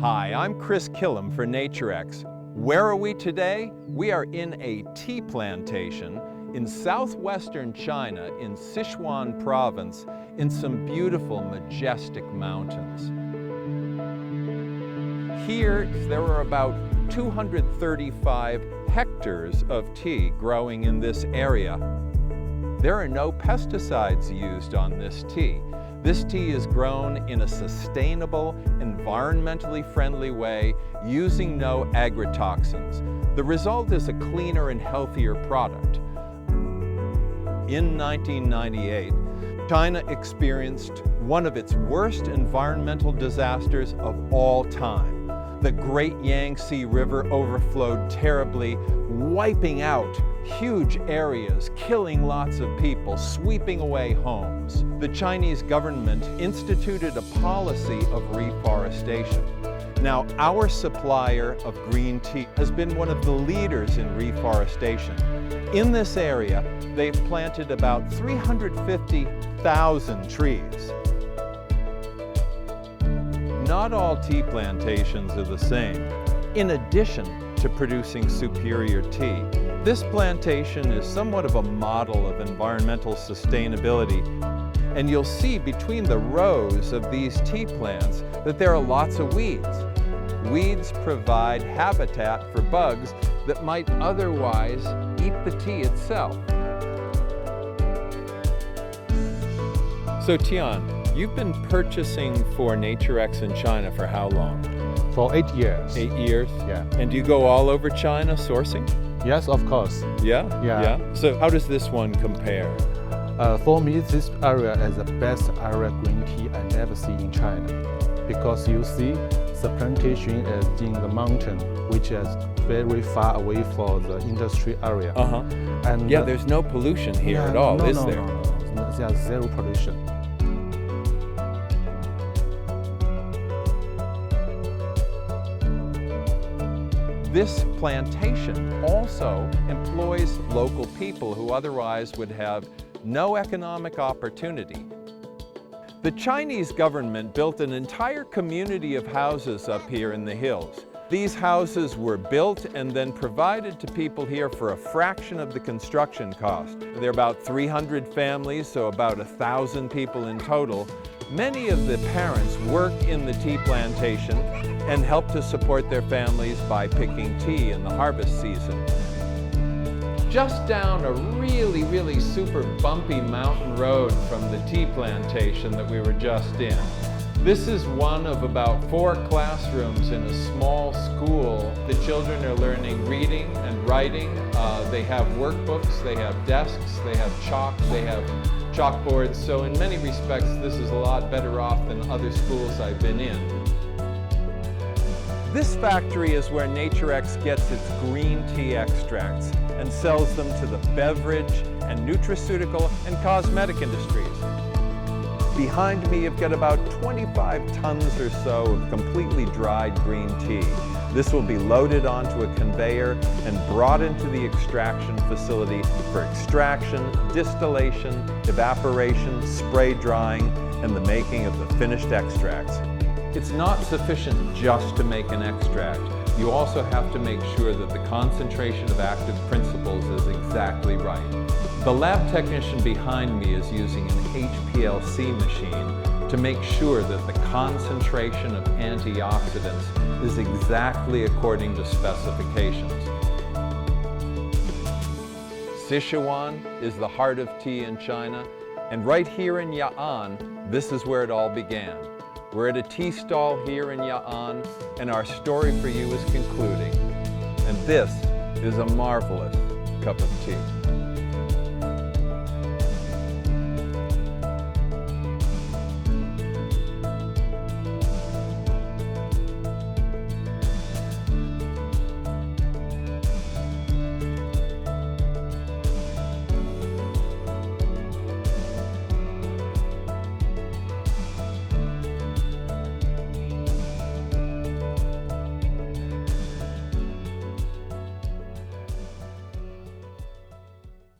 Hi, I'm Chris Kilham for Naturex. Where are we today? We are in a tea plantation in southwestern China in Sichuan province in some beautiful, majestic mountains. Here, there are about 235 hectares of tea growing in this area. There are no pesticides used on this tea. This tea is grown in a sustainable, environmentally friendly way using no agrotoxins. The result is a cleaner and healthier product. In 1998, China experienced one of its worst environmental disasters of all time. The Great Yangtze River overflowed terribly, wiping out huge areas, killing lots of people, sweeping away homes. The Chinese government instituted a policy of reforestation. Now, our supplier of green tea has been one of the leaders in reforestation. In this area, they've planted about 350,000 trees. Not all tea plantations are the same. In addition to producing superior tea, this plantation is somewhat of a model of environmental sustainability. And you'll see between the rows of these tea plants that there are lots of weeds. Weeds provide habitat for bugs that might otherwise eat the tea itself. So Tian, you've been purchasing for Naturex in China for how long? For 8 years. 8 years? Yeah. And do you go all over China sourcing? Yes, of course. Yeah? Yeah. So how does this one compare? For me, this area is the best area green tea I never see in China. Because you see, the plantation is in the mountain, which is very far away from the industry area. And yeah, there's no pollution here at all, is there? No, there's zero pollution. This plantation also employs local people who otherwise would have no economic opportunity. The Chinese government built an entire community of houses up here in the hills. These houses were built and then provided to people here for a fraction of the construction cost. There are about 300 families, so about 1,000 people in total. Many of the parents work in the tea plantation and help to support their families by picking tea in the harvest season. Just down a really super bumpy mountain road from the tea plantation that we were just in. This is one of about 4 classrooms in a small school. The children are learning reading and writing. They have workbooks, they have desks, they have chalk, they have chalkboards. So in many respects, this is a lot better off than other schools I've been in. This factory is where Naturex gets its green tea extracts and sells them to the beverage and nutraceutical and cosmetic industries. Behind me, you've got about 25 tons or so of completely dried green tea. This will be loaded onto a conveyor and brought into the extraction facility for extraction, distillation, evaporation, spray drying, and the making of the finished extracts. It's not sufficient just to make an extract. You also have to make sure that the concentration of active principles is exactly right. The lab technician behind me is using an HPLC machine to make sure that the concentration of antioxidants is exactly according to specifications. Sichuan is the heart of tea in China, and right here in Ya'an, this is where it all began. We're at a tea stall here in Ya'an, and our story for you is concluding. And this is a marvelous cup of tea.